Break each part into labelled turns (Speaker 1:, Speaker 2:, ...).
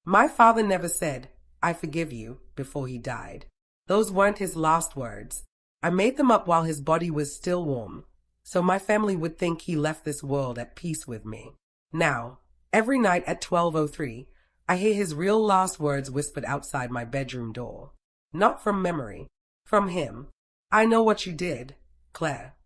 Speaker 1: My father never said, "I forgive you," before he died. Those weren't his last words. I made them up while his body was still warm, so my family would think he left this world at peace with me. Now, every night at 12:03, I hear his real last words whispered outside my bedroom door. Not from memory, from him. "I know what you did, Claire.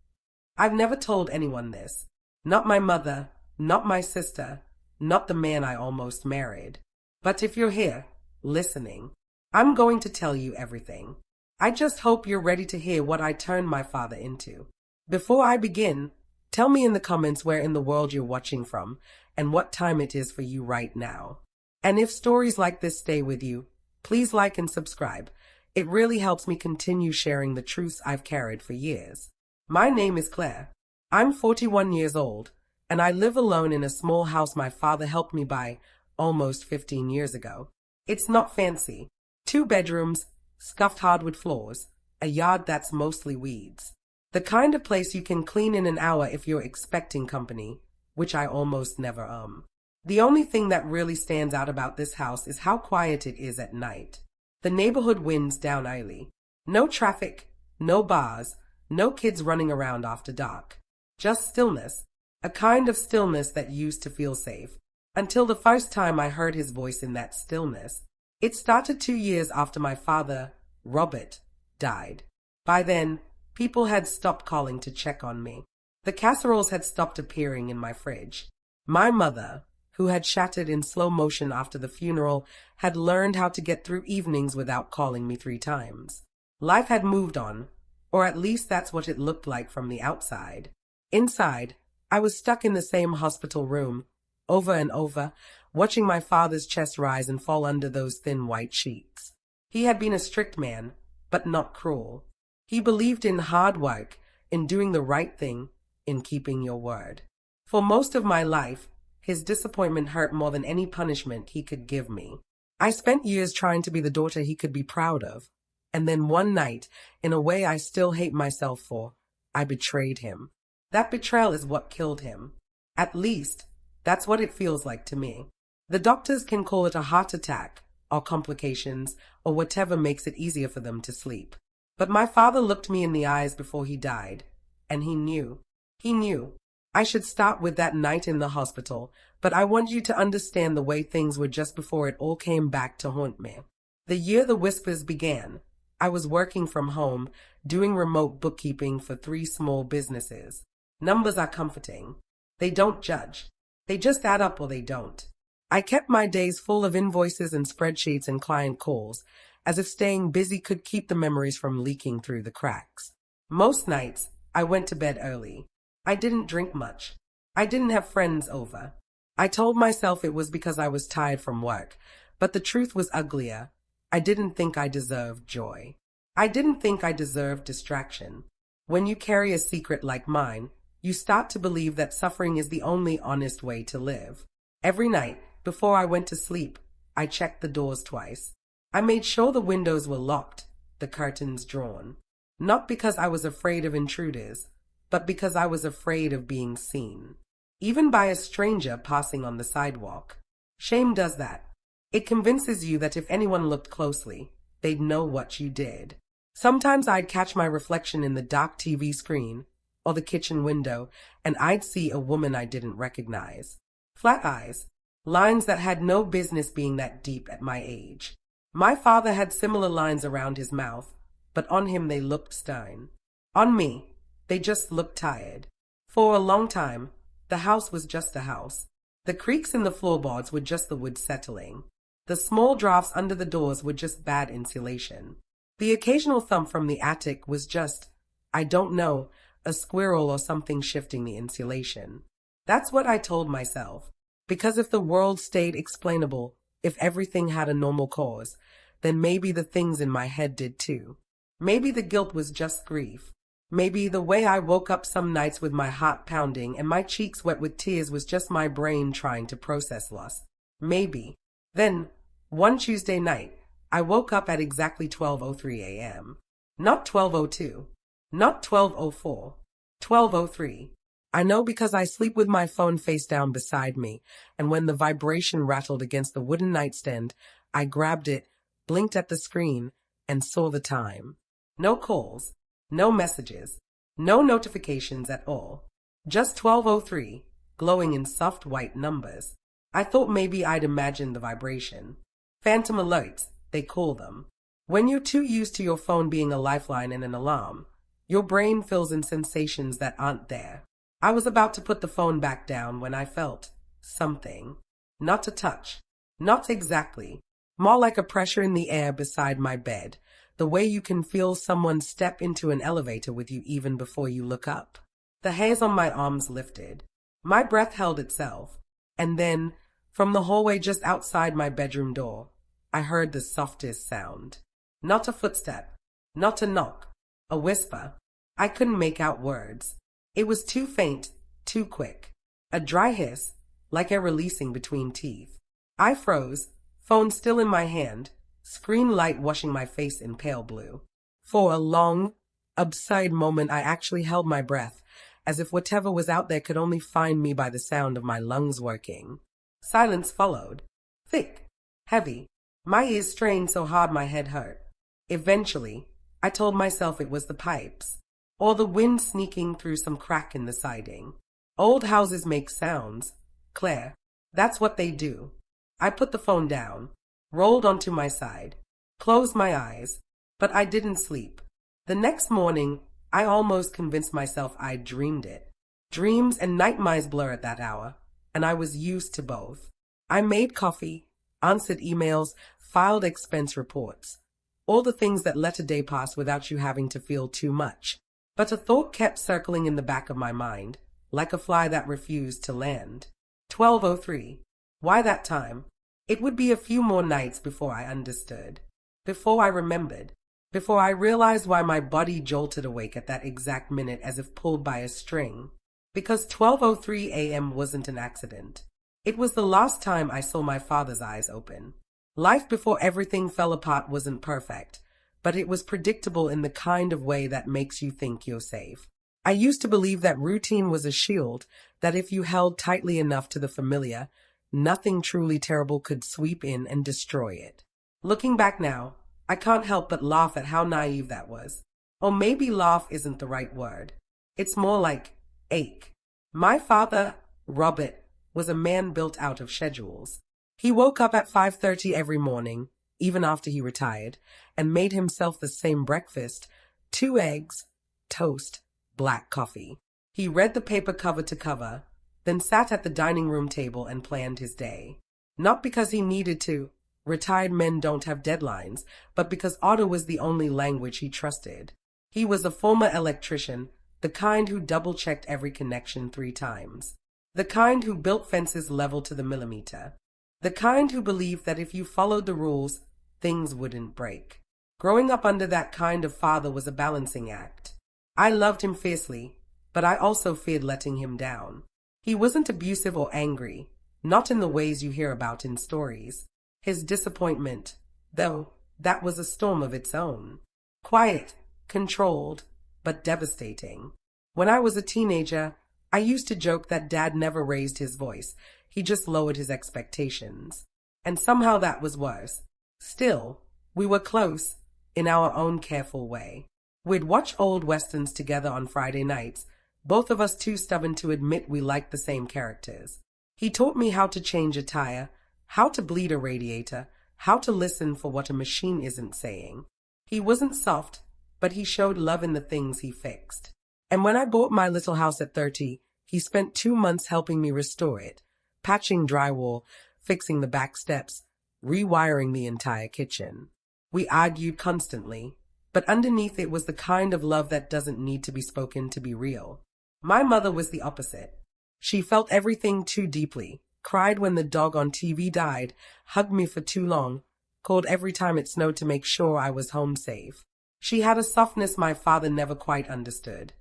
Speaker 1: I've never told anyone this. Not my mother, not my sister, not the man I almost married. But if you're here, listening, I'm going to tell you everything. I just hope you're ready to hear what I turned my father into. Before I begin, tell me in the comments where in the world you're watching from and what time it is for you right now. And if stories like this stay with you, please like and subscribe. It really helps me continue sharing the truths I've carried for years. My name is Claire. I'm 41 years old, and I live alone in a small house my father helped me buy almost 15 years ago. It's not fancy. 2 bedrooms, scuffed hardwood floors, a yard that's mostly weeds. The kind of place you can clean in an hour if you're expecting company, which I almost never am. The only thing that really stands out about this house is how quiet it is at night. The neighborhood winds down early. No traffic, no bars, no kids running around after dark. Just stillness, a kind of stillness that used to feel safe. Until the first time I heard his voice in that stillness. It started 2 years after my father, Robert, died. By then, people had stopped calling to check on me. The casseroles had stopped appearing in my fridge. My mother, who had shattered in slow motion after the funeral, had learned how to get through evenings without calling me 3 times. Life had moved on, or at least that's what it looked like from the outside. Inside, I was stuck in the same hospital room, over and over, watching my father's chest rise and fall under those thin white sheets. He had been a strict man, but not cruel. He believed in hard work, in doing the right thing, in keeping your word. For most of my life, his disappointment hurt more than any punishment he could give me. I spent years trying to be the daughter he could be proud of, and then one night, in a way I still hate myself for, I betrayed him. That betrayal is what killed him. At least, that's what it feels like to me. The doctors can call it a heart attack, or complications, or whatever makes it easier for them to sleep. But my father looked me in the eyes before he died, and he knew. He knew. I should start with that night in the hospital, but I want you to understand the way things were just before it all came back to haunt me. The year the whispers began, I was working from home, doing remote bookkeeping for 3 small businesses. Numbers are comforting. They don't judge. They just add up or they don't. I kept my days full of invoices and spreadsheets and client calls, as if staying busy could keep the memories from leaking through the cracks. Most nights, I went to bed early. I didn't drink much. I didn't have friends over. I told myself it was because I was tired from work, but the truth was uglier. I didn't think I deserved joy. I didn't think I deserved distraction. When you carry a secret like mine, you start to believe that suffering is the only honest way to live. Every night, before I went to sleep, I checked the doors twice. I made sure the windows were locked, the curtains drawn. Not because I was afraid of intruders, but because I was afraid of being seen. Even by a stranger passing on the sidewalk. Shame does that. It convinces you that if anyone looked closely, they'd know what you did. Sometimes I'd catch my reflection in the dark TV screen or the kitchen window, and I'd see a woman I didn't recognize. Flat eyes, lines that had no business being that deep at my age. My father had similar lines around his mouth, but on him they looked stern. On me, they just looked tired. For a long time, the house was just a house. The creaks in the floorboards were just the wood settling. The small drafts under the doors were just bad insulation. The occasional thump from the attic was just, I don't know, a squirrel or something shifting the insulation. That's what I told myself. Because if the world stayed explainable, if everything had a normal cause, then maybe the things in my head did too. Maybe the guilt was just grief. Maybe the way I woke up some nights with my heart pounding and my cheeks wet with tears was just my brain trying to process loss. Maybe. Then, one Tuesday night, I woke up at exactly 12:03 a.m. Not 12:02. Not 12:04. 12:03. I know because I sleep with my phone face down beside me, and when the vibration rattled against the wooden nightstand, I grabbed it, blinked at the screen, and saw the time. No calls, no messages, no notifications at all. Just 12:03, glowing in soft white numbers. I thought maybe I'd imagined the vibration. Phantom alerts, they call them. When you're too used to your phone being a lifeline and an alarm, your brain fills in sensations that aren't there. I was about to put the phone back down when I felt something. Not a touch. Not exactly. More like a pressure in the air beside my bed, the way you can feel someone step into an elevator with you even before you look up. The hairs on my arms lifted. My breath held itself. And then, from the hallway just outside my bedroom door, I heard the softest sound. Not a footstep. Not a knock. A whisper. I couldn't make out words. It was too faint, too quick. A dry hiss, like air releasing between teeth. I froze, phone still in my hand, screen light washing my face in pale blue. For a long, absurd moment I actually held my breath, as if whatever was out there could only find me by the sound of my lungs working. Silence followed. Thick, heavy. My ears strained so hard my head hurt. Eventually, I told myself it was the pipes, or the wind sneaking through some crack in the siding. Old houses make sounds, Claire. That's what they do. I put the phone down, rolled onto my side, closed my eyes, but I didn't sleep. The next morning, I almost convinced myself I'd dreamed it. Dreams and nightmares blur at that hour, and I was used to both. I made coffee, answered emails, filed expense reports. All the things that let a day pass without you having to feel too much. But a thought kept circling in the back of my mind, like a fly that refused to land. 12:03. Why that time? It would be a few more nights before I understood. Before I remembered. Before I realized why my body jolted awake at that exact minute as if pulled by a string. Because 12:03 a.m. wasn't an accident. It was the last time I saw my father's eyes open. Life before everything fell apart wasn't perfect, but it was predictable in the kind of way that makes you think you're safe. I used to believe that routine was a shield, that if you held tightly enough to the familiar, nothing truly terrible could sweep in and destroy it. Looking back now, I can't help but laugh at how naive that was. Or maybe laugh isn't the right word. It's more like ache. My father, Robert, was a man built out of schedules. He woke up at 5:30 every morning, even after he retired, and made himself the same breakfast, 2 eggs, toast, black coffee. He read the paper cover to cover, then sat at the dining room table and planned his day. Not because he needed to. Retired men don't have deadlines, but because order was the only language he trusted. He was a former electrician, the kind who double-checked every connection 3 times. The kind who built fences level to the millimeter. The kind who believed that if you followed the rules, things wouldn't break. Growing up under that kind of father was a balancing act. I loved him fiercely, but I also feared letting him down. He wasn't abusive or angry, not in the ways you hear about in stories. His disappointment, though, that was a storm of its own. Quiet, controlled, but devastating. When I was a teenager, I used to joke that Dad never raised his voice. He just lowered his expectations. And somehow that was worse. Still, we were close, in our own careful way. We'd watch old westerns together on Friday nights, both of us too stubborn to admit we liked the same characters. He taught me how to change a tire, how to bleed a radiator, how to listen for what a machine isn't saying. He wasn't soft, but he showed love in the things he fixed. And when I bought my little house at 30, he spent 2 months helping me restore it, patching drywall, fixing the back steps, rewiring the entire kitchen. We argued constantly, but underneath it was the kind of love that doesn't need to be spoken to be real. My mother was the opposite. She felt everything too deeply, cried when the dog on TV died, hugged me for too long, called every time it snowed to make sure I was home safe. She had a softness my father never quite understood,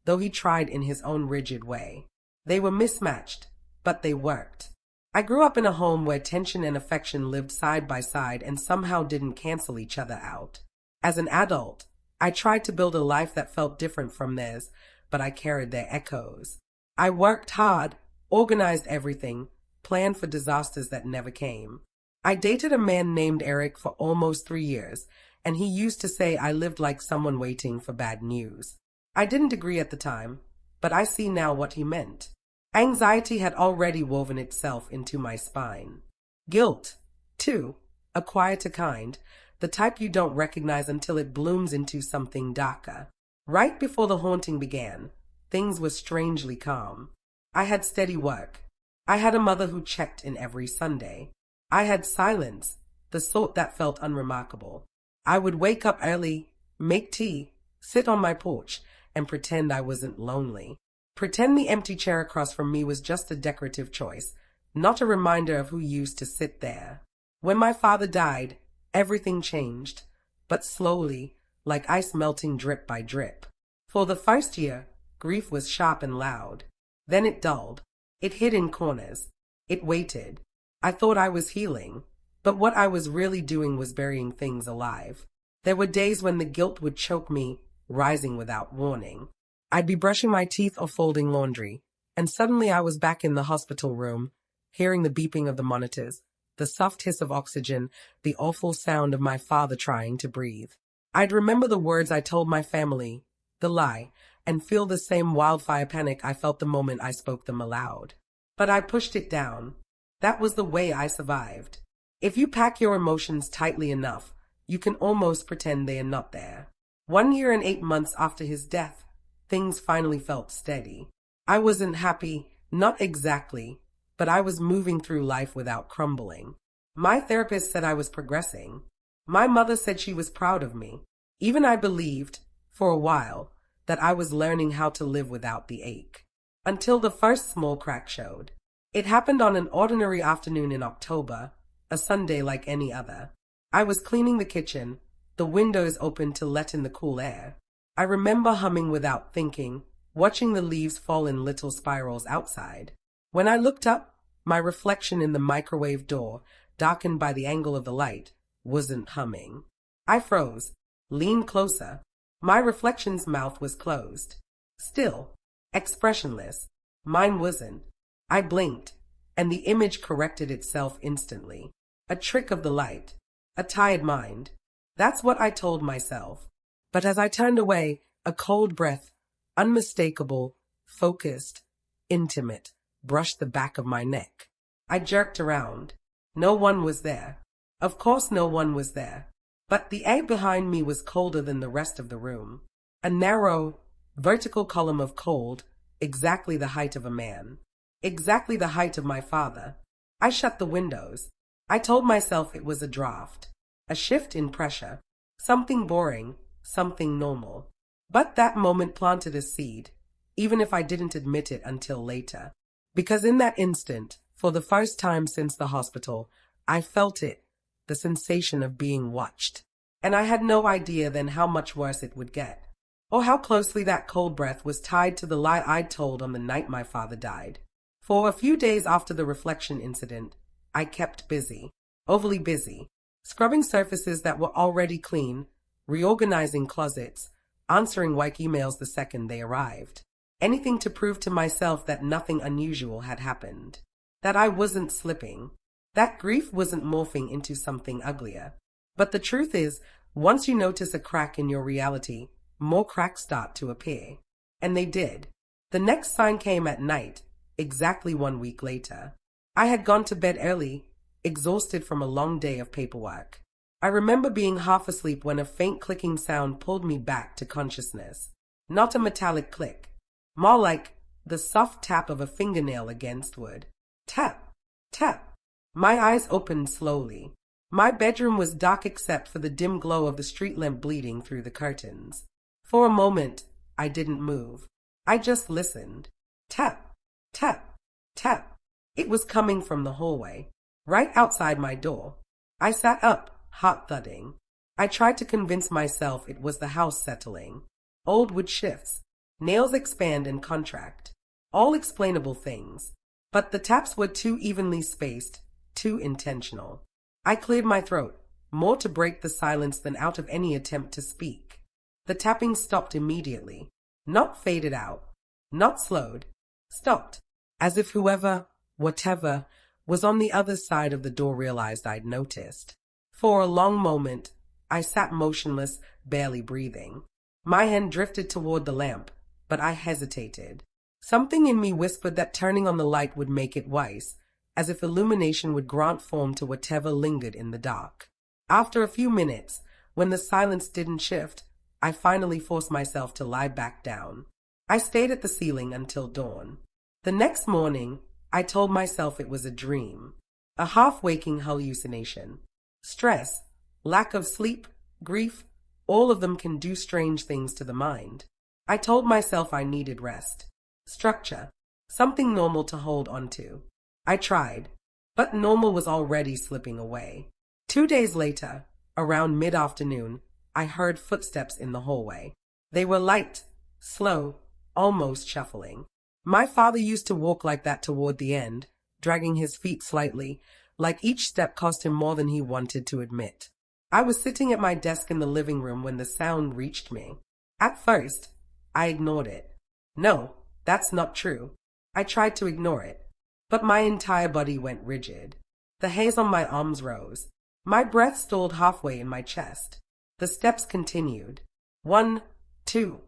Speaker 1: though he tried in his own rigid way. They were mismatched, but they worked. I grew up in a home where tension and affection lived side by side and somehow didn't cancel each other out. As an adult, I tried to build a life that felt different from theirs, but I carried their echoes. I worked hard, organized everything, planned for disasters that never came. I dated a man named Eric for almost 3 years, and he used to say I lived like someone waiting for bad news. I didn't agree at the time, but I see now what he meant. Anxiety had already woven itself into my spine. Guilt, too, a quieter kind, the type you don't recognize until it blooms into something darker. Right before the haunting began, things were strangely calm. I had steady work. I had a mother who checked in every Sunday. I had silence, the sort that felt unremarkable. I would wake up early, make tea, sit on my porch, and pretend I wasn't lonely. Pretend the empty chair across from me was just a decorative choice, not a reminder of who used to sit there. When my father died, everything changed, but slowly, like ice melting drip by drip. For the first year, grief was sharp and loud. Then it dulled. It hid in corners. It waited. I thought I was healing, but what I was really doing was burying things alive. There were days when the guilt would choke me, rising without warning. I'd be brushing my teeth or folding laundry, and suddenly I was back in the hospital room, hearing the beeping of the monitors, the soft hiss of oxygen, the awful sound of my father trying to breathe. I'd remember the words I told my family, the lie, and feel the same wildfire panic I felt the moment I spoke them aloud. But I pushed it down. That was the way I survived. If you pack your emotions tightly enough, you can almost pretend they are not there. 1 year and 8 months after his death, things finally felt steady. I wasn't happy, not exactly, but I was moving through life without crumbling. My therapist said I was progressing. My mother said she was proud of me. Even I believed, for a while, that I was learning how to live without the ache. Until the first small crack showed. It happened on an ordinary afternoon in October, a Sunday like any other. I was cleaning the kitchen, the windows open to let in the cool air. I remember humming without thinking, watching the leaves fall in little spirals outside. When I looked up, my reflection in the microwave door, darkened by the angle of the light, wasn't humming. I froze, leaned closer. My reflection's mouth was closed. Still, expressionless. Mine wasn't. I blinked, and the image corrected itself instantly. A trick of the light. A tired mind. That's what I told myself. But as I turned away, a cold breath, unmistakable, focused, intimate, brushed the back of my neck. I jerked around. No one was there. Of course no one was there. But the air behind me was colder than the rest of the room. A narrow, vertical column of cold, exactly the height of a man. Exactly the height of my father. I shut the windows. I told myself it was a draft. A shift in pressure. Something boring, something normal. But that moment planted a seed, even if I didn't admit it until later. Because in that instant, for the first time since the hospital, I felt it, the sensation of being watched. And I had no idea then how much worse it would get, or how closely that cold breath was tied to the lie I'd told on the night my father died. For a few days after the reflection incident, I kept busy, overly busy, scrubbing surfaces that were already clean, reorganizing closets, answering work emails the second they arrived. Anything to prove to myself that nothing unusual had happened, that I wasn't slipping, that grief wasn't morphing into something uglier. But the truth is, once you notice a crack in your reality, more cracks start to appear. And they did. The next sign came at night, exactly 1 week later. I had gone to bed early, exhausted from a long day of paperwork. I remember being half asleep when a faint clicking sound pulled me back to consciousness. Not a metallic click, more like the soft tap of a fingernail against wood. Tap, tap. My eyes opened slowly. My bedroom was dark except for the dim glow of the street lamp bleeding through the curtains. For a moment, I didn't move. I just listened. Tap, tap, tap. It was coming from the hallway, right outside my door. I sat up, heart thudding. I tried to convince myself it was the house settling. Old wood shifts, nails expand and contract, all explainable things. But the taps were too evenly spaced, too intentional. I cleared my throat, more to break the silence than out of any attempt to speak. The tapping stopped immediately, not faded out, not slowed, stopped, as if whoever, whatever, was on the other side of the door realized I'd noticed. For a long moment, I sat motionless, barely breathing. My hand drifted toward the lamp, but I hesitated. Something in me whispered that turning on the light would make it wise, as if illumination would grant form to whatever lingered in the dark. After a few minutes, when the silence didn't shift, I finally forced myself to lie back down. I stayed at the ceiling until dawn. The next morning, I told myself it was a dream, a half-waking hallucination. Stress, lack of sleep, grief, all of them can do strange things to the mind. I told myself I needed rest, structure, something normal to hold onto. I tried, but normal was already slipping away. 2 days later, around mid-afternoon, I heard footsteps in the hallway. They were light, slow, almost shuffling. My father used to walk like that toward the end, dragging his feet slightly, like each step cost him more than he wanted to admit. I was sitting at my desk in the living room when the sound reached me. At first, I ignored it. No, that's not true. I tried to ignore it, but my entire body went rigid. The hairs on my arms rose. My breath stalled halfway in my chest. The steps continued. 1, 2,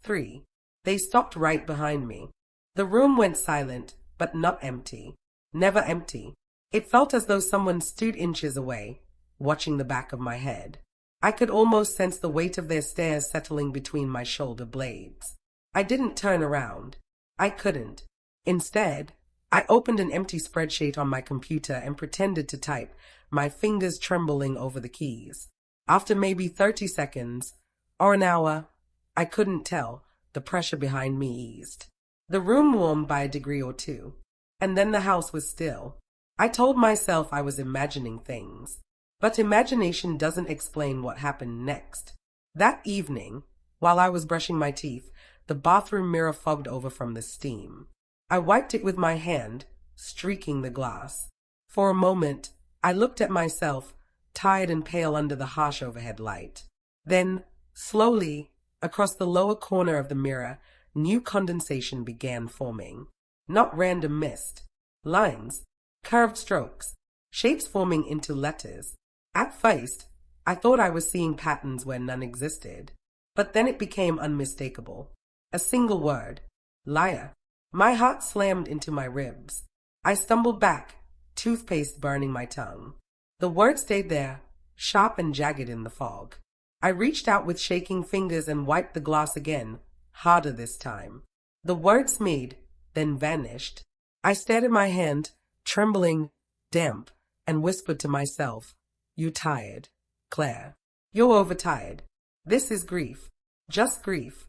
Speaker 1: 3. They stopped right behind me. The room went silent, but not empty. Never empty. It felt as though someone stood inches away, watching the back of my head. I could almost sense the weight of their stares settling between my shoulder blades. I didn't turn around. I couldn't. Instead, I opened an empty spreadsheet on my computer and pretended to type, my fingers trembling over the keys. After maybe 30 seconds, or an hour, I couldn't tell, the pressure behind me eased. The room warmed by a degree or two, and then the house was still. I told myself I was imagining things, but imagination doesn't explain what happened next. That evening, while I was brushing my teeth, the bathroom mirror fogged over from the steam. I wiped it with my hand, streaking the glass. For a moment, I looked at myself, tired and pale under the harsh overhead light. Then, slowly, across the lower corner of the mirror, new condensation began forming. Not random mist. Lines, curved strokes, shapes forming into letters. At first, I thought I was seeing patterns where none existed. But then it became unmistakable. A single word. Liar. My heart slammed into my ribs. I stumbled back, toothpaste burning my tongue. The word stayed there, sharp and jagged in the fog. I reached out with shaking fingers and wiped the glass again, harder this time. The word smeared, then vanished. I stared at my hand, trembling, damp, and whispered to myself, "You tired, Claire. You're overtired. This is grief. Just grief."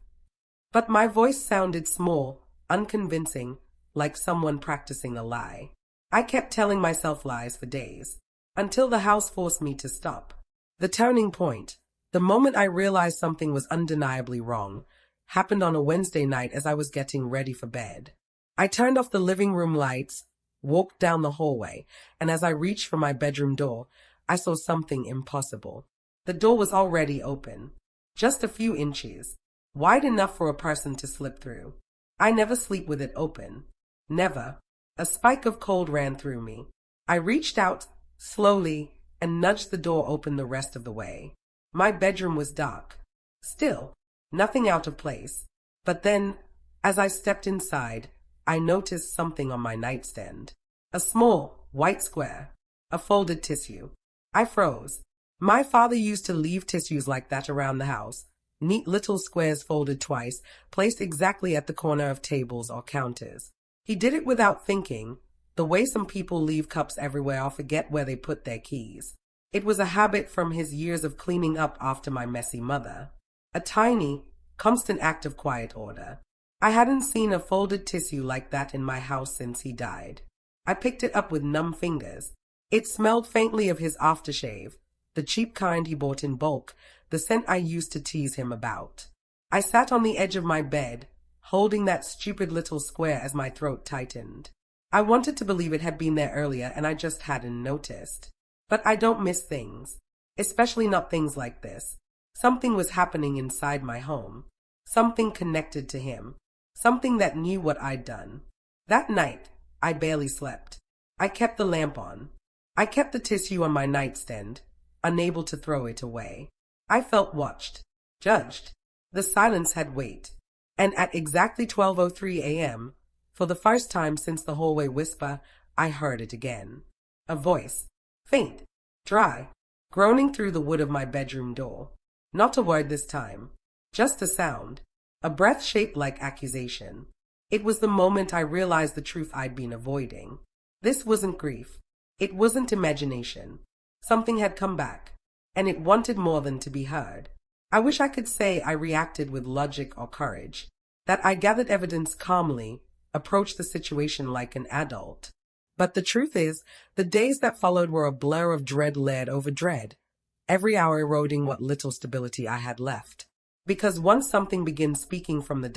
Speaker 1: But my voice sounded small, unconvincing, like someone practicing a lie. I kept telling myself lies for days, until the house forced me to stop. The turning point, the moment I realized something was undeniably wrong, happened on a Wednesday night as I was getting ready for bed. I turned off the living room lights, walked down the hallway, and as I reached for my bedroom door, I saw something impossible. The door was already open, just a few inches, wide enough for a person to slip through. I never sleep with it open. Never. A spike of cold ran through me. I reached out, slowly, and nudged the door open the rest of the way. My bedroom was dark. Still, nothing out of place. But then, as I stepped inside, I noticed something on my nightstand. A small, white square. A folded tissue. I froze. My father used to leave tissues like that around the house. Neat little squares folded twice, placed exactly at the corner of tables or counters. He did it without thinking, the way some people leave cups everywhere or forget where they put their keys. It was a habit from his years of cleaning up after my messy mother. A tiny, constant act of quiet order. I hadn't seen a folded tissue like that in my house since he died. I picked it up with numb fingers. It smelled faintly of his aftershave, the cheap kind he bought in bulk, the scent I used to tease him about. I sat on the edge of my bed, holding that stupid little square as my throat tightened. I wanted to believe it had been there earlier and I just hadn't noticed. But I don't miss things, especially not things like this. Something was happening inside my home. Something connected to him. Something that knew what I'd done. That night, I barely slept. I kept the lamp on. I kept the tissue on my nightstand, unable to throw it away. I felt watched, judged. The silence had weight. And at exactly 12:03 a.m., for the first time since the hallway whisper, I heard it again. A voice, faint, dry, groaning through the wood of my bedroom door. Not a word this time, just a sound, a breath shaped like accusation. It was the moment I realized the truth I'd been avoiding. This wasn't grief. It wasn't imagination. Something had come back, and it wanted more than to be heard. I wish I could say I reacted with logic or courage, that I gathered evidence calmly, approached the situation like an adult. But the truth is, the days that followed were a blur of dread layered over dread, every hour eroding what little stability I had left. Because once something begins speaking from the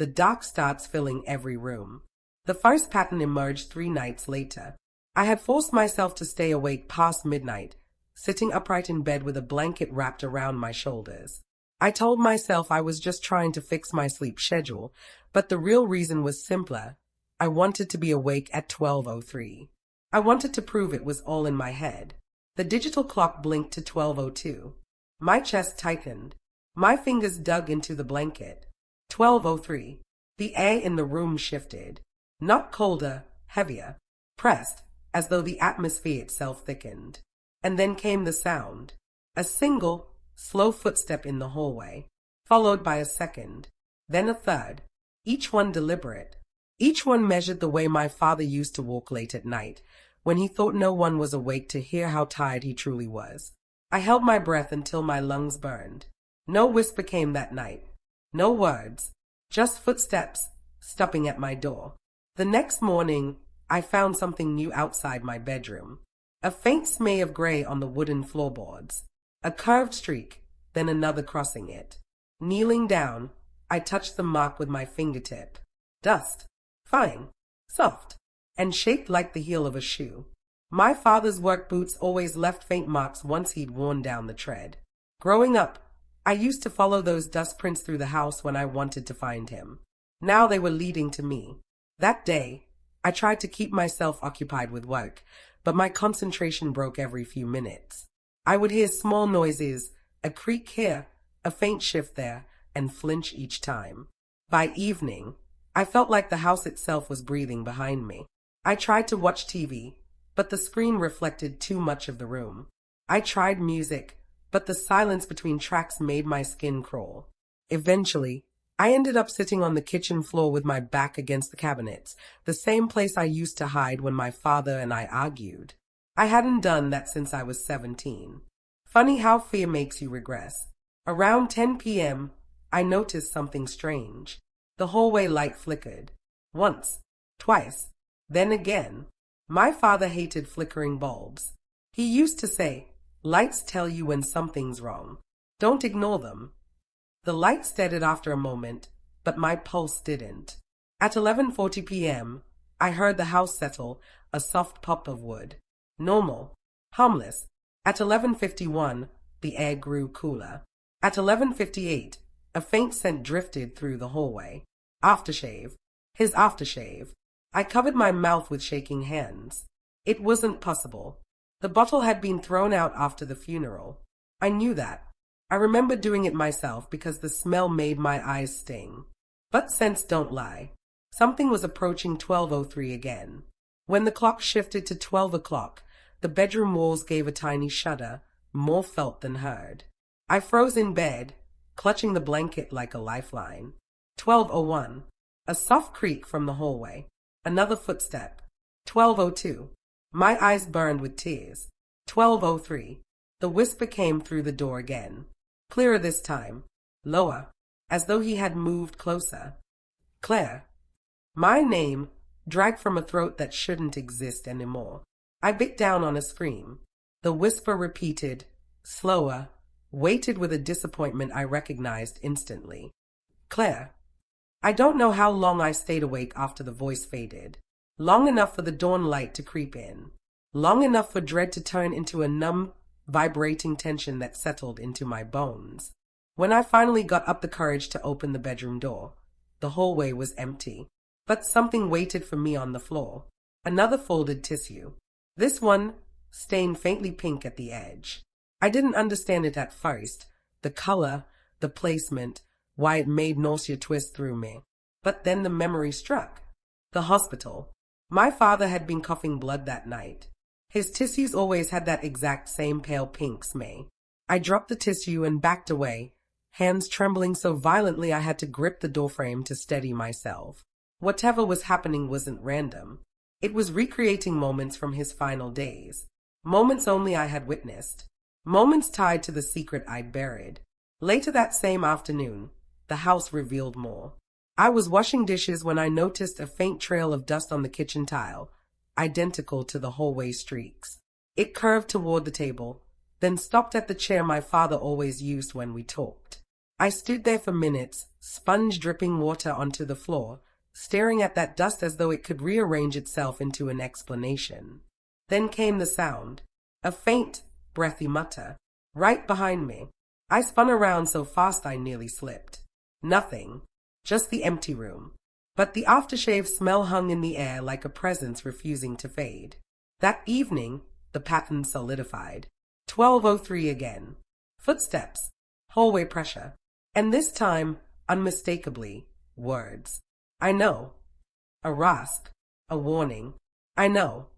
Speaker 1: dark starts filling every room. The first pattern emerged 3 nights later. I had forced myself to stay awake past midnight, sitting upright in bed with a blanket wrapped around my shoulders. I told myself I was just trying to fix my sleep schedule, but the real reason was simpler. I wanted to be awake at 12:03. I wanted to prove it was all in my head. The digital clock blinked to 12:02. My chest tightened. My fingers dug into the blanket. 12:03. The air in the room shifted. Not colder, heavier. Pressed, as though the atmosphere itself thickened. And then came the sound. A single, slow footstep in the hallway, followed by a second, then a third, each one deliberate. Each one measured the way my father used to walk late at night, when he thought no one was awake to hear how tired he truly was. I held my breath until my lungs burned. No whisper came that night. No words. Just footsteps, stopping at my door. The next morning, I found something new outside my bedroom. A faint smear of gray on the wooden floorboards. A curved streak, then another crossing it. Kneeling down, I touched the mark with my fingertip. Dust. Fine. Soft. And shaped like the heel of a shoe. My father's work boots always left faint marks once he'd worn down the tread. Growing up, I used to follow those dust prints through the house when I wanted to find him. Now they were leading to me. That day, I tried to keep myself occupied with work, but my concentration broke every few minutes. I would hear small noises, a creak here, a faint shift there, and flinch each time. By evening, I felt like the house itself was breathing behind me. I tried to watch TV, but the screen reflected too much of the room. I tried music, but the silence between tracks made my skin crawl. Eventually, I ended up sitting on the kitchen floor with my back against the cabinets, the same place I used to hide when my father and I argued. I hadn't done that since I was 17. Funny how fear makes you regress. Around 10 p.m., I noticed something strange. The hallway light flickered. Once, twice, then again. My father hated flickering bulbs. He used to say, "Lights tell you when something's wrong. Don't ignore them." The light steadied after a moment, but my pulse didn't. At 11:40 p.m., I heard the house settle, a soft pop of wood. Normal. Harmless. At 11:51, the air grew cooler. At 11:58, a faint scent drifted through the hallway. Aftershave. His aftershave. I covered my mouth with shaking hands. It wasn't possible. The bottle had been thrown out after the funeral. I knew that. I remember doing it myself because the smell made my eyes sting. But scents don't lie. Something was approaching 12:03 again. When the clock shifted to 12 o'clock, the bedroom walls gave a tiny shudder, more felt than heard. I froze in bed, clutching the blanket like a lifeline. 12:01. A soft creak from the hallway. Another footstep. 12:02. My eyes burned with tears. 12:03. The whisper came through the door again. Clearer this time. Lower. As though he had moved closer. Claire. My name, dragged from a throat that shouldn't exist anymore. I bit down on a scream. The whisper repeated, slower, weighted with a disappointment I recognized instantly. Claire. I don't know how long I stayed awake after the voice faded. Long enough for the dawn light to creep in. Long enough for dread to turn into a numb, vibrating tension that settled into my bones. When I finally got up the courage to open the bedroom door, the hallway was empty. But something waited for me on the floor. Another folded tissue. This one stained faintly pink at the edge. I didn't understand it at first. The color, the placement, why it made nausea twist through me. But then the memory struck. The hospital. My father had been coughing blood that night. His tissues always had that exact same pale pink smell. I dropped the tissue and backed away, hands trembling so violently I had to grip the doorframe to steady myself. Whatever was happening wasn't random. It was recreating moments from his final days. Moments only I had witnessed. Moments tied to the secret I'd buried. Later that same afternoon, the house revealed more. I was washing dishes when I noticed a faint trail of dust on the kitchen tile, identical to the hallway streaks. It curved toward the table, then stopped at the chair my father always used when we talked. I stood there for minutes, sponge dripping water onto the floor, staring at that dust as though it could rearrange itself into an explanation. Then came the sound, a faint, breathy mutter, right behind me. I spun around so fast I nearly slipped. Nothing, just the empty room. But the aftershave smell hung in the air like a presence refusing to fade. That evening, the pattern solidified. 12:03 again. Footsteps, hallway pressure, and this time, unmistakably, words. I know. A rasp, a warning. I know.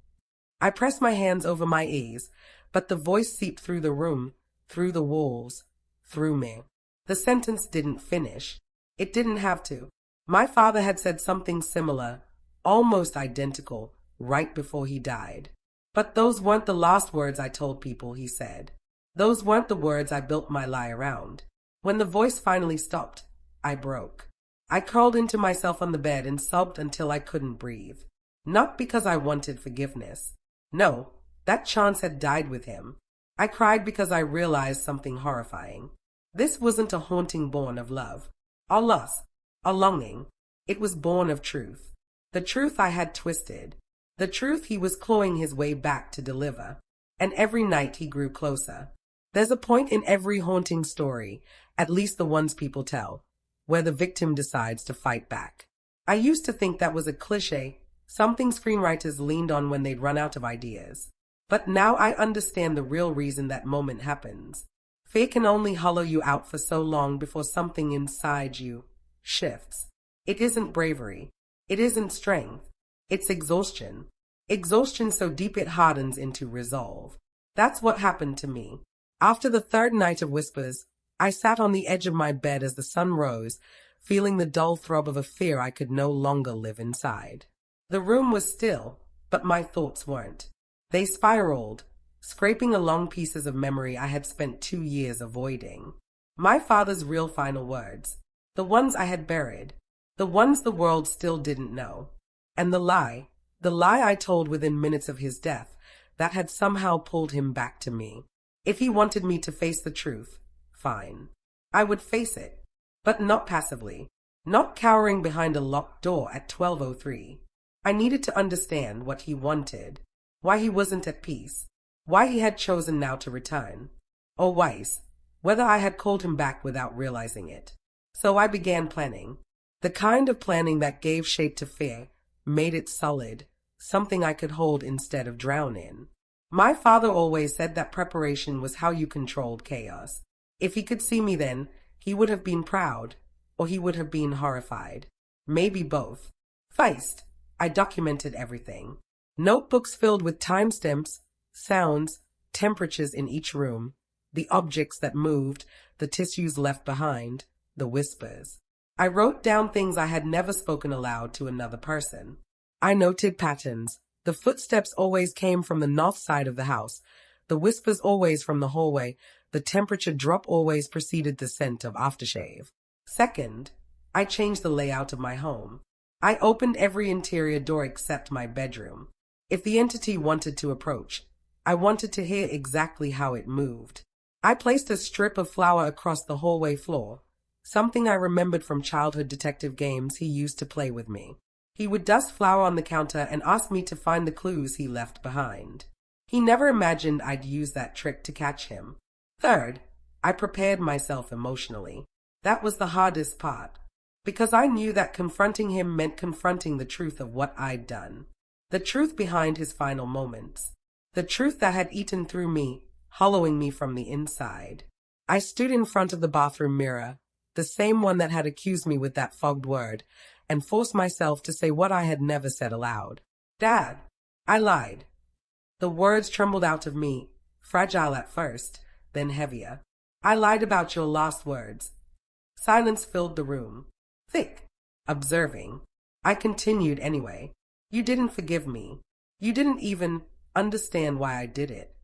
Speaker 1: I pressed my hands over my ears, but the voice seeped through the room, through the walls, through me. The sentence didn't finish. It didn't have to. My father had said something similar, almost identical, right before he died. But those weren't the last words I told people, he said. Those weren't the words I built my lie around. When the voice finally stopped, I broke. I curled into myself on the bed and sobbed until I couldn't breathe. Not because I wanted forgiveness. No, that chance had died with him. I cried because I realized something horrifying. This wasn't a haunting born of love, or loss, or longing. It was born of truth. The truth I had twisted. The truth he was clawing his way back to deliver. And every night he grew closer. There's a point in every haunting story, at least the ones people tell, where the victim decides to fight back. I used to think that was a cliché, something screenwriters leaned on when they'd run out of ideas. But now I understand the real reason that moment happens. Fear can only hollow you out for so long before something inside you shifts. It isn't bravery. It isn't strength. It's exhaustion. Exhaustion so deep it hardens into resolve. That's what happened to me. After the third night of whispers, I sat on the edge of my bed as the sun rose, feeling the dull throb of a fear I could no longer live inside. The room was still, but my thoughts weren't. They spiraled, scraping along pieces of memory I had spent 2 years avoiding. My father's real final words, the ones I had buried, the ones the world still didn't know. And the lie I told within minutes of his death, that had somehow pulled him back to me. If he wanted me to face the truth, fine. I would face it, but not passively, not cowering behind a locked door at 12:03. I needed to understand what he wanted, why he wasn't at peace, why he had chosen now to return, or worse, whether I had called him back without realizing it. So I began planning, the kind of planning that gave shape to fear, made it solid, something I could hold instead of drown in. My father always said that preparation was how you controlled chaos. If he could see me then, he would have been proud, or he would have been horrified. Maybe both. First, I documented everything. Notebooks filled with timestamps, sounds, temperatures in each room, the objects that moved, the tissues left behind, the whispers. I wrote down things I had never spoken aloud to another person. I noted patterns. The footsteps always came from the north side of the house, the whispers always from the hallway, the temperature drop always preceded the scent of aftershave. Second, I changed the layout of my home. I opened every interior door except my bedroom. If the entity wanted to approach, I wanted to hear exactly how it moved. I placed a strip of flour across the hallway floor, something I remembered from childhood detective games he used to play with me. He would dust flour on the counter and ask me to find the clues he left behind. He never imagined I'd use that trick to catch him. Third, I prepared myself emotionally. That was the hardest part. because I knew that confronting him meant confronting the truth of what I'd done. The truth behind his final moments. The truth that had eaten through me, hollowing me from the inside. I stood in front of the bathroom mirror, the same one that had accused me with that fogged word, and forced myself to say what I had never said aloud. Dad, I lied. The words trembled out of me, fragile at first, then heavier. I lied about your last words. Silence filled the room. Thick. Observing. I continued anyway. You didn't forgive me. You didn't even understand why I did it.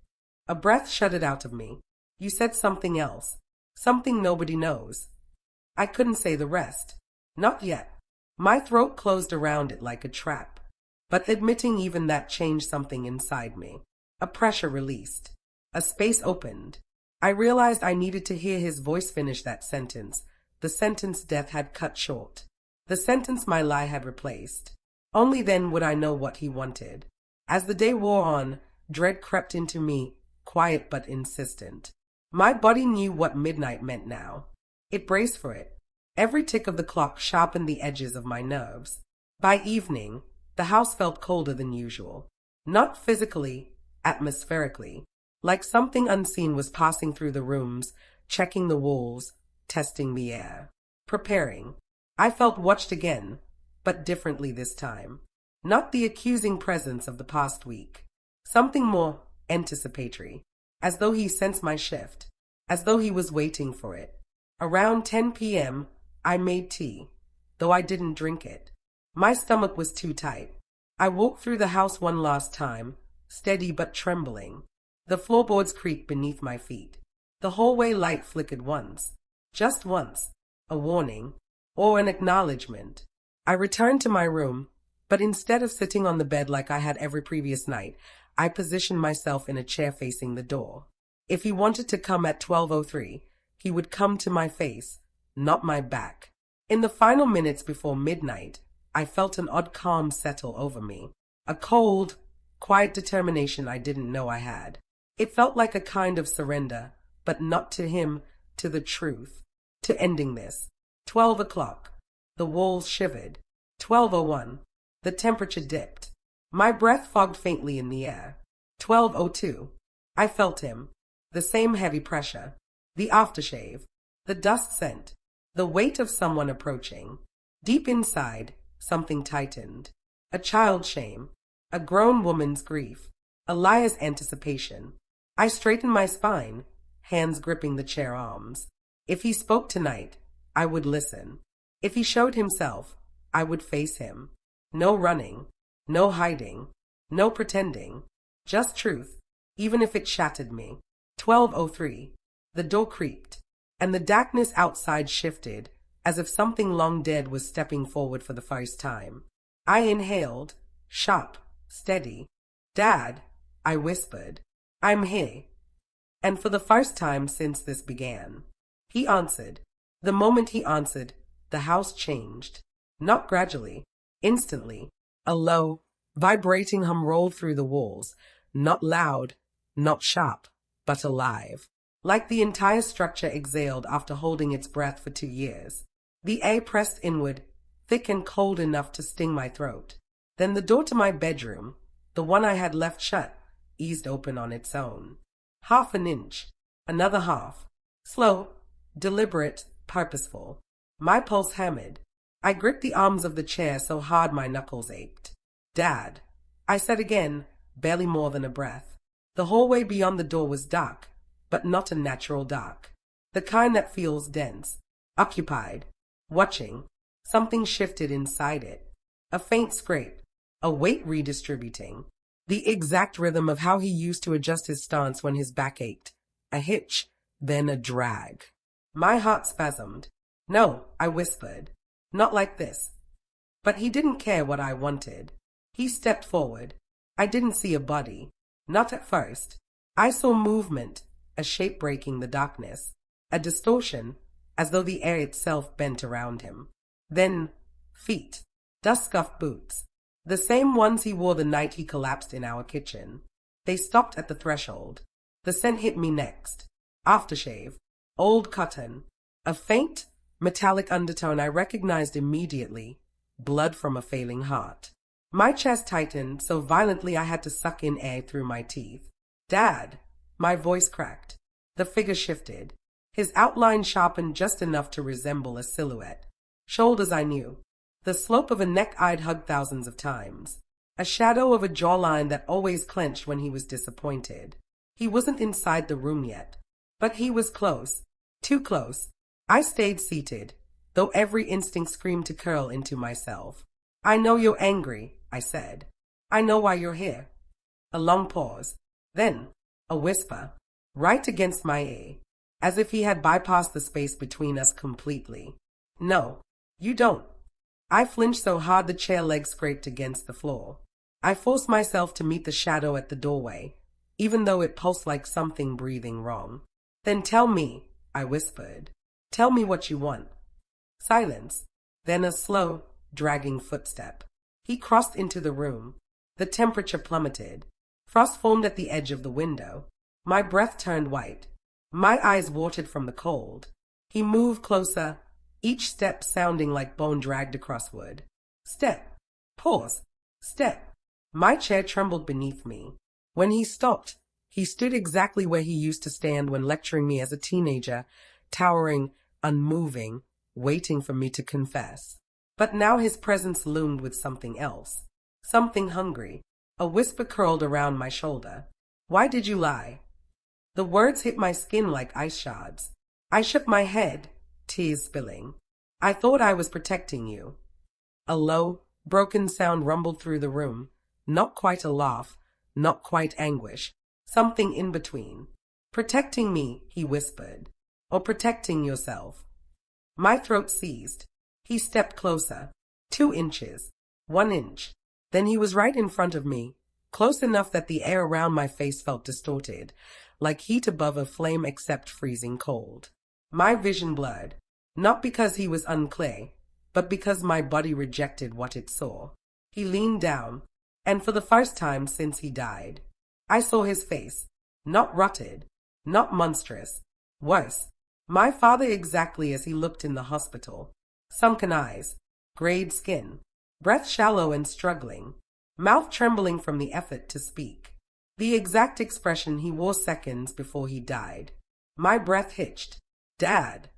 Speaker 1: A breath shuddered out of me. You said something else. Something nobody knows. I couldn't say the rest. Not yet. My throat closed around it like a trap. But admitting even that changed something inside me. A pressure released. A space opened. I realized I needed to hear his voice finish that sentence. The sentence death had cut short. The sentence my lie had replaced. Only then would I know what he wanted. As the day wore on, dread crept into me, quiet but insistent. My body knew what midnight meant now. It braced for it. Every tick of the clock sharpened the edges of my nerves. By evening, the house felt colder than usual. Not physically, atmospherically. Like something unseen was passing through the rooms, checking the walls, testing the air. Preparing. I felt watched again, but differently this time. Not the accusing presence of the past week. Something more anticipatory. As though he sensed my shift. As though he was waiting for it. Around 10 p.m., I made tea, though I didn't drink it. My stomach was too tight. I walked through the house one last time, steady but trembling. The floorboards creaked beneath my feet. The hallway light flickered once. Just once. A warning. Or an acknowledgement. I returned to my room, but instead of sitting on the bed like I had every previous night, I positioned myself in a chair facing the door. If he wanted to come at 12:03, he would come to my face, not my back. In the final minutes before midnight, I felt an odd calm settle over me. A cold, quiet determination I didn't know I had. It felt like a kind of surrender, but not to him, to the truth, to ending this. 12 o'clock. The walls shivered. 12:01. The temperature dipped. My breath fogged faintly in the air. 12:02. I felt him. The same heavy pressure. The aftershave. The dust scent. The weight of someone approaching. Deep inside, something tightened. A child's shame. A grown woman's grief. A liar's anticipation. I straightened my spine, hands gripping the chair arms. If he spoke tonight, I would listen. If he showed himself, I would face him. No running, no hiding, no pretending. Just truth, even if it shattered me. 12:03. The door creaked, and the darkness outside shifted, as if something long dead was stepping forward for the first time. I inhaled, sharp, steady. Dad, I whispered. I'm here. And for the first time since this began. He answered. The moment he answered, the house changed. Not gradually, instantly. A low, vibrating hum rolled through the walls. Not loud, not sharp, but alive. Like the entire structure exhaled after holding its breath for 2 years. The air pressed inward, thick and cold enough to sting my throat. Then the door to my bedroom, the one I had left shut, eased open on its own. Half an inch, another half. Slow, deliberate, purposeful. My pulse hammered. I gripped the arms of the chair so hard my knuckles ached. Dad, I said again, barely more than a breath. The hallway beyond the door was dark, but not a natural dark. The kind that feels dense, occupied, watching. Something shifted inside it. A faint scrape, a weight redistributing. The exact rhythm of how he used to adjust his stance when his back ached. A hitch, then a drag. My heart spasmed. No, I whispered. Not like this. But he didn't care what I wanted. He stepped forward. I didn't see a body. Not at first. I saw movement, a shape breaking the darkness. A distortion, as though the air itself bent around him. Then, feet. Dust-scuffed boots. The same ones he wore the night he collapsed in our kitchen. They stopped at the threshold. The scent hit me next. Aftershave. Old cotton. A faint, metallic undertone I recognized immediately, blood from a failing heart. My chest tightened so violently I had to suck in air through my teeth. Dad! My voice cracked. The figure shifted. His outline sharpened just enough to resemble a silhouette. Shoulders I knew. The slope of a neck I'd hugged thousands of times. A shadow of a jawline that always clenched when he was disappointed. He wasn't inside the room yet. But he was close. Too close. I stayed seated, though every instinct screamed to curl into myself. I know you're angry, I said. I know why you're here. A long pause. Then, a whisper, right against my ear, as if he had bypassed the space between us completely. No, you don't. I flinched so hard the chair leg scraped against the floor. I forced myself to meet the shadow at the doorway, even though it pulsed like something breathing wrong. Then tell me, I whispered. Tell me what you want. Silence. Then a slow, dragging footstep. He crossed into the room. The temperature plummeted. Frost formed at the edge of the window. My breath turned white. My eyes watered from the cold. He moved closer, each step sounding like bone dragged across wood. Step. Pause. Step. My chair trembled beneath me. When he stopped, he stood exactly where he used to stand when lecturing me as a teenager, towering, unmoving, waiting for me to confess. But now his presence loomed with something else. Something hungry. A whisper curled around my shoulder. Why did you lie? The words hit my skin like ice shards. I shook my head, tears spilling. I thought I was protecting you. A low, broken sound rumbled through the room. Not quite a laugh, not quite anguish. Something in between. Protecting me, he whispered. Or protecting yourself. My throat seized. He stepped closer. 2 inches. 1 inch. Then he was right in front of me, close enough that the air around my face felt distorted, like heat above a flame except freezing cold. My vision blurred, not because he was unclear, but because my body rejected what it saw. He leaned down, and for the first time since he died, I saw his face, not rotted, not monstrous. Worse, my father exactly as he looked in the hospital. Sunken eyes, grayed skin, breath shallow and struggling, mouth trembling from the effort to speak. The exact expression he wore seconds before he died. My breath hitched. Dad.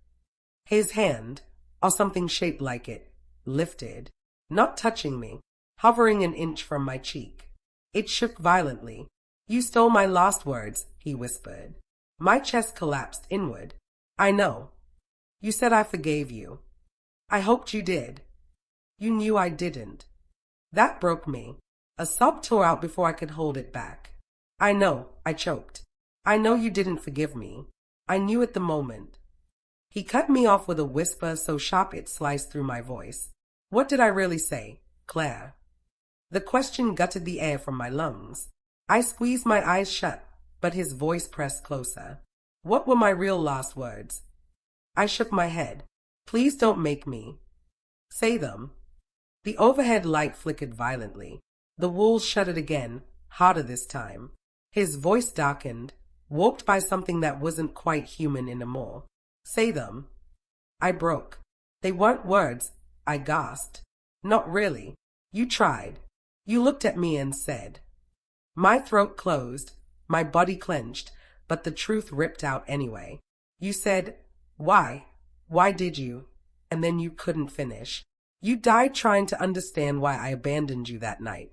Speaker 1: His hand, or something shaped like it, lifted, not touching me, hovering an inch from my cheek. It shook violently. You stole my last words, he whispered. My chest collapsed inward. I know. You said I forgave you. I hoped you did. You knew I didn't. That broke me. A sob tore out before I could hold it back. I know, I choked. I know you didn't forgive me. I knew at the moment. He cut me off with a whisper so sharp it sliced through my voice. What did I really say, Claire? The question gutted the air from my lungs. I squeezed my eyes shut, but his voice pressed closer. What were my real last words? I shook my head. Please don't make me. Say them. The overhead light flickered violently. The walls shuddered again, harder this time. His voice darkened, warped by something that wasn't quite human anymore. Say them. I broke. They weren't words, I gasped. Not really. You tried. You looked at me and said. My throat closed, my body clenched, but the truth ripped out anyway. You said, why? Why did you? And then you couldn't finish. You died trying to understand why I abandoned you that night.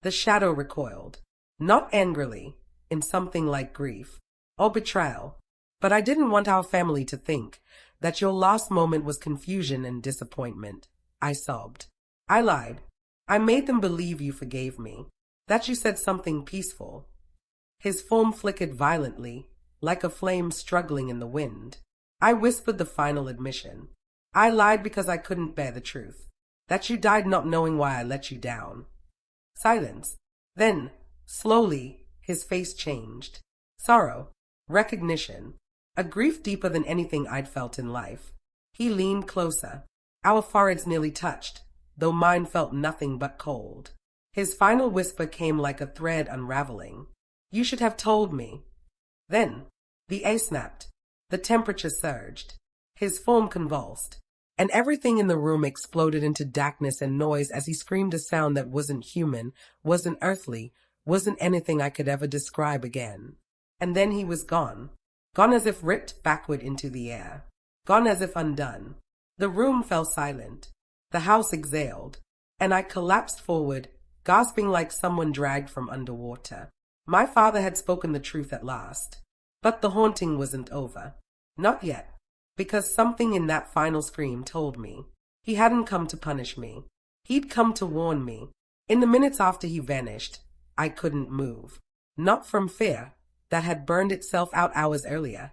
Speaker 1: The shadow recoiled, not angrily, in something like grief or betrayal. But I didn't want our family to think that your last moment was confusion and disappointment. I sobbed. I lied. I made them believe you forgave me, that you said something peaceful. His form flickered violently, like a flame struggling in the wind. I whispered the final admission. I lied because I couldn't bear the truth, that you died not knowing why I let you down. Silence. Then, slowly, his face changed. Sorrow, recognition, a grief deeper than anything I'd felt in life. He leaned closer. Our foreheads nearly touched, though mine felt nothing but cold. His final whisper came like a thread unraveling. You should have told me. Then, the air snapped. The temperature surged. His form convulsed, and everything in the room exploded into darkness and noise as he screamed a sound that wasn't human, wasn't earthly, wasn't anything I could ever describe again. And then he was gone. Gone as if ripped backward into the air. Gone as if undone. The room fell silent. The house exhaled, and I collapsed forward, gasping like someone dragged from underwater. My father had spoken the truth at last. But the haunting wasn't over. Not yet. Because something in that final scream told me. He hadn't come to punish me. He'd come to warn me. In the minutes after he vanished, I couldn't move. Not from fear, that had burned itself out hours earlier,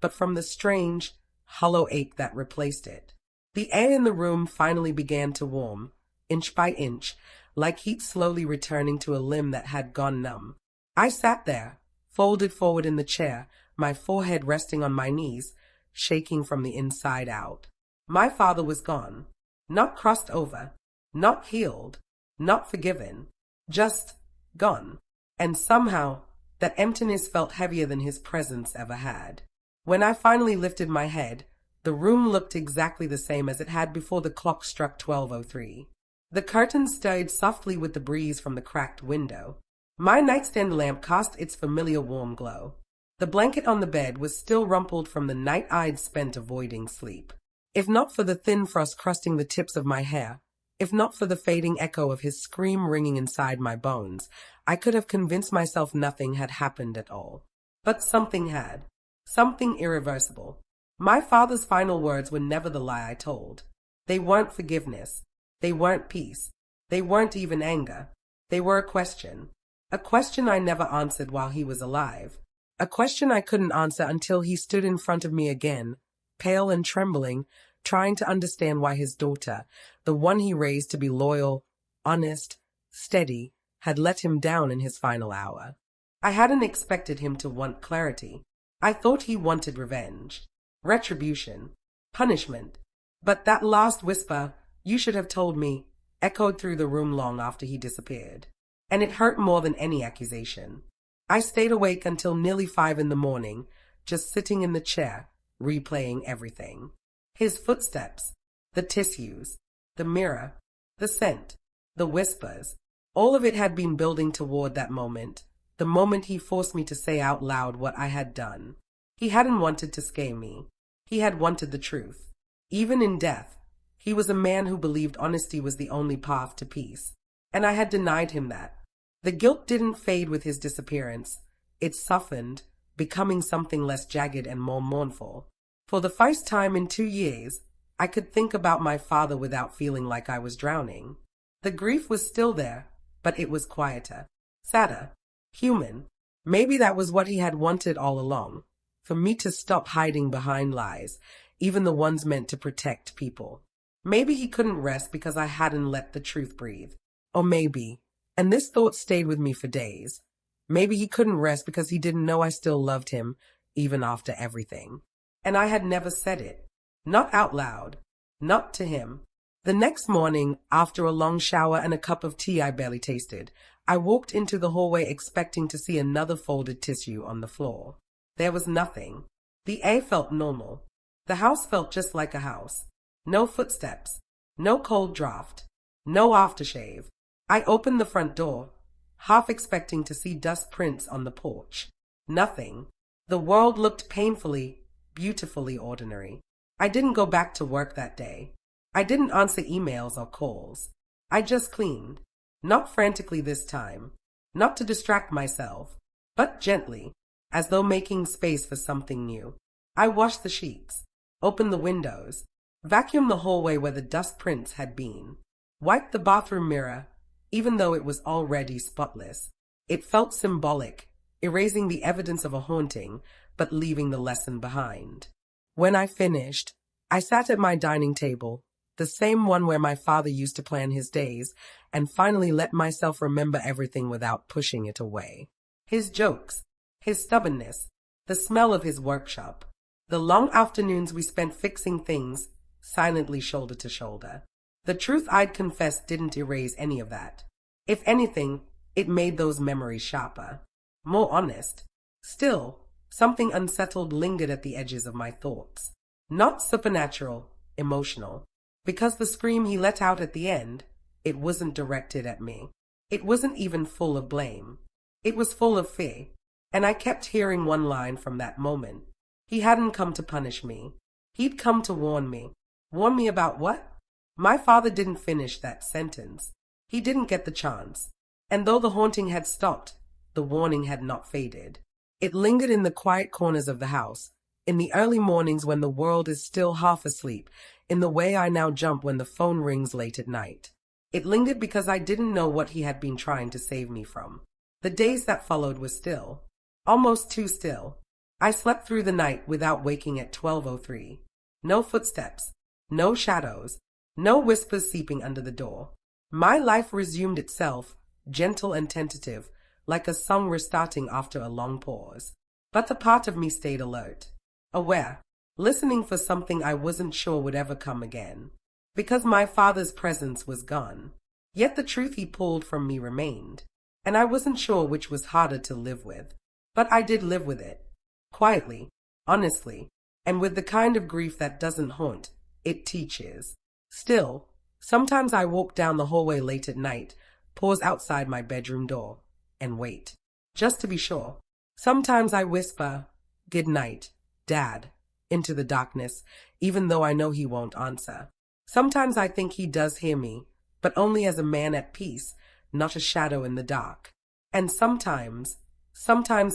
Speaker 1: but from the strange, hollow ache that replaced it. The air in the room finally began to warm, inch by inch, like heat slowly returning to a limb that had gone numb. I sat there, folded forward in the chair, my forehead resting on my knees, shaking from the inside out. My father was gone. Not crossed over. Not healed. Not forgiven. Just gone. And somehow, that emptiness felt heavier than his presence ever had. When I finally lifted my head, the room looked exactly the same as it had before the clock struck 12:03. The curtains stirred softly with the breeze from the cracked window. My nightstand lamp cast its familiar warm glow. The blanket on the bed was still rumpled from the night I'd spent avoiding sleep. If not for the thin frost crusting the tips of my hair, if not for the fading echo of his scream ringing inside my bones, I could have convinced myself nothing had happened at all. But something had. Something irreversible. My father's final words were never the lie I told. They weren't forgiveness. They weren't peace. They weren't even anger. They were a question. A question I never answered while he was alive. A question I couldn't answer until he stood in front of me again, pale and trembling, trying to understand why his daughter, the one he raised to be loyal, honest, steady, had let him down in his final hour. I hadn't expected him to want clarity. I thought he wanted revenge, retribution, punishment. But that last whisper, "You should have told me," echoed through the room long after he disappeared. And it hurt more than any accusation. I stayed awake until nearly 5 in the morning, just sitting in the chair, replaying everything. His footsteps, the tissues, the mirror, the scent, the whispers, all of it had been building toward that moment, the moment he forced me to say out loud what I had done. He hadn't wanted to scare me. He had wanted the truth. Even in death, he was a man who believed honesty was the only path to peace. And I had denied him that. The guilt didn't fade with his disappearance. It softened, becoming something less jagged and more mournful. For the first time in 2 years, I could think about my father without feeling like I was drowning. The grief was still there, but it was quieter, sadder, human. Maybe that was what he had wanted all along, for me to stop hiding behind lies, even the ones meant to protect people. Maybe he couldn't rest because I hadn't let the truth breathe. Or maybe, and this thought stayed with me for days, maybe he couldn't rest because he didn't know I still loved him, even after everything. And I had never said it. Not out loud. Not to him. The next morning, after a long shower and a cup of tea I barely tasted, I walked into the hallway expecting to see another folded tissue on the floor. There was nothing. The air felt normal. The house felt just like a house. No footsteps. No cold draft. No aftershave. I opened the front door, half expecting to see dust prints on the porch. Nothing. The world looked painfully, beautifully ordinary. I didn't go back to work that day. I didn't answer emails or calls. I just cleaned. Not frantically this time. Not to distract myself, but gently, as though making space for something new. I washed the sheets, opened the windows, vacuumed the hallway where the dust prints had been, wiped the bathroom mirror. Even though it was already spotless, it felt symbolic, erasing the evidence of a haunting, but leaving the lesson behind. When I finished, I sat at my dining table, the same one where my father used to plan his days, and finally let myself remember everything without pushing it away. His jokes, his stubbornness, the smell of his workshop, the long afternoons we spent fixing things, silently shoulder to shoulder. The truth I'd confessed didn't erase any of that. If anything, it made those memories sharper, more honest. Still, something unsettled lingered at the edges of my thoughts. Not supernatural, emotional. Because the scream he let out at the end, it wasn't directed at me. It wasn't even full of blame. It was full of fear. And I kept hearing one line from that moment. He hadn't come to punish me. He'd come to warn me. Warn me about what? My father didn't finish that sentence. He didn't get the chance. And though the haunting had stopped, the warning had not faded. It lingered in the quiet corners of the house, in the early mornings when the world is still half asleep, in the way I now jump when the phone rings late at night. It lingered because I didn't know what he had been trying to save me from. The days that followed were still. Almost too still. I slept through the night without waking at 12:03. No footsteps. No shadows. No whispers seeping under the door. My life resumed itself, gentle and tentative, like a song restarting after a long pause. But the part of me stayed alert, aware, listening for something I wasn't sure would ever come again. Because my father's presence was gone. Yet the truth he pulled from me remained. And I wasn't sure which was harder to live with. But I did live with it. Quietly, honestly, and with the kind of grief that doesn't haunt, it teaches. Still, sometimes I walk down the hallway late at night, pause outside my bedroom door, and wait. Just to be sure. Sometimes I whisper, "Good night, Dad," into the darkness, even though I know he won't answer. Sometimes I think he does hear me, but only as a man at peace, not a shadow in the dark. And sometimes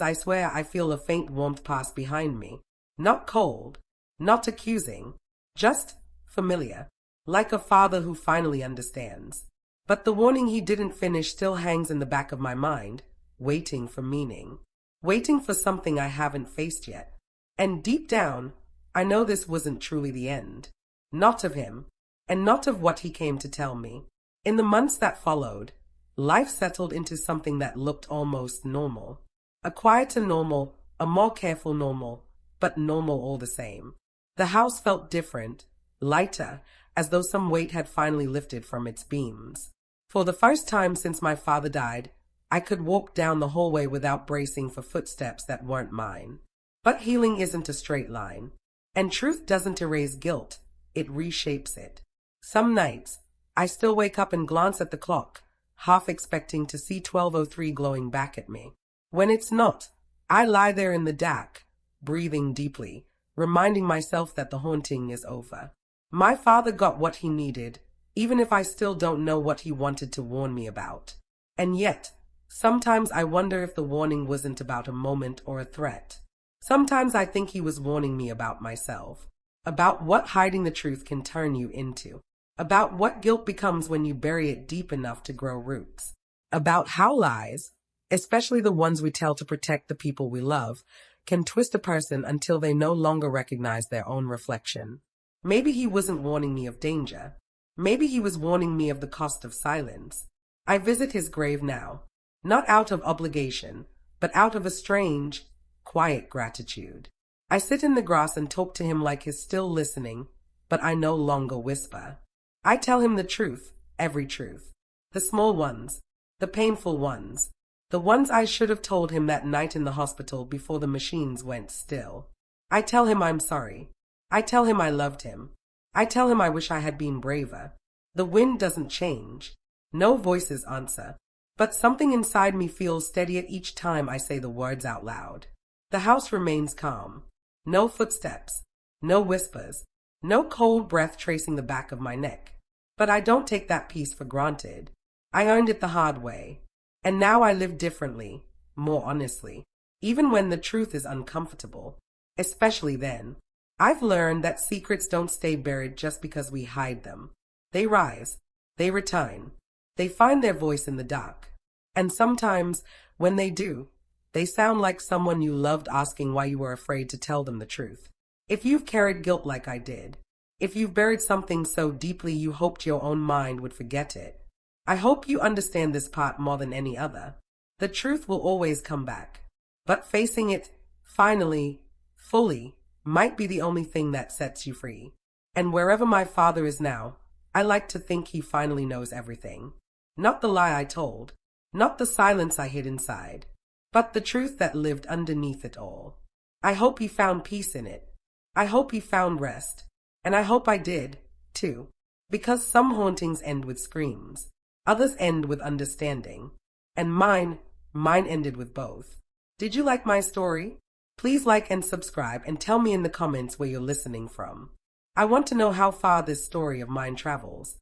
Speaker 1: I swear I feel a faint warmth pass behind me. Not cold, not accusing, just familiar, like a father who finally understands. But the warning he didn't finish still hangs in the back of my mind, waiting for meaning, waiting for something I haven't faced yet. And deep down, I know this wasn't truly the end. Not of him, and not of what he came to tell me. In the months that followed, life settled into something that looked almost normal. A quieter normal, a more careful normal, but normal all the same. The house felt different, lighter, as though some weight had finally lifted from its beams. For the first time since my father died, I could walk down the hallway without bracing for footsteps that weren't mine. But healing isn't a straight line, and truth doesn't erase guilt, it reshapes it. Some nights, I still wake up and glance at the clock, half expecting to see 12:03 glowing back at me. When it's not, I lie there in the dark, breathing deeply, reminding myself that the haunting is over. My father got what he needed, even if I still don't know what he wanted to warn me about. And yet, sometimes I wonder if the warning wasn't about a moment or a threat. Sometimes I think he was warning me about myself, about what hiding the truth can turn you into, about what guilt becomes when you bury it deep enough to grow roots, about how lies, especially the ones we tell to protect the people we love, can twist a person until they no longer recognize their own reflection. Maybe he wasn't warning me of danger. Maybe he was warning me of the cost of silence. I visit his grave now, not out of obligation, but out of a strange, quiet gratitude. I sit in the grass and talk to him like he's still listening, but I no longer whisper. I tell him the truth, every truth. The small ones, the painful ones, the ones I should have told him that night in the hospital before the machines went still. I tell him I'm sorry. I tell him I loved him. I tell him I wish I had been braver. The wind doesn't change. No voices answer. But something inside me feels steadier each time I say the words out loud. The house remains calm. No footsteps. No whispers. No cold breath tracing the back of my neck. But I don't take that peace for granted. I earned it the hard way. And now I live differently, more honestly, even when the truth is uncomfortable. Especially then. I've learned that secrets don't stay buried just because we hide them. They rise. They return. They find their voice in the dark. And sometimes, when they do, they sound like someone you loved asking why you were afraid to tell them the truth. If you've carried guilt like I did, if you've buried something so deeply you hoped your own mind would forget it, I hope you understand this part more than any other. The truth will always come back. But facing it, finally, fully, might be the only thing that sets you free. And wherever my father is now, I like to think he finally knows everything. Not the lie I told, not the silence I hid inside, but the truth that lived underneath it all. I hope he found peace in it, I hope he found rest. And I hope I did, too. Because some hauntings end with screams, others end with understanding. And mine ended with both. Did you like my story? Please like and subscribe and tell me in the comments where you're listening from. I want to know how far this story of mine travels.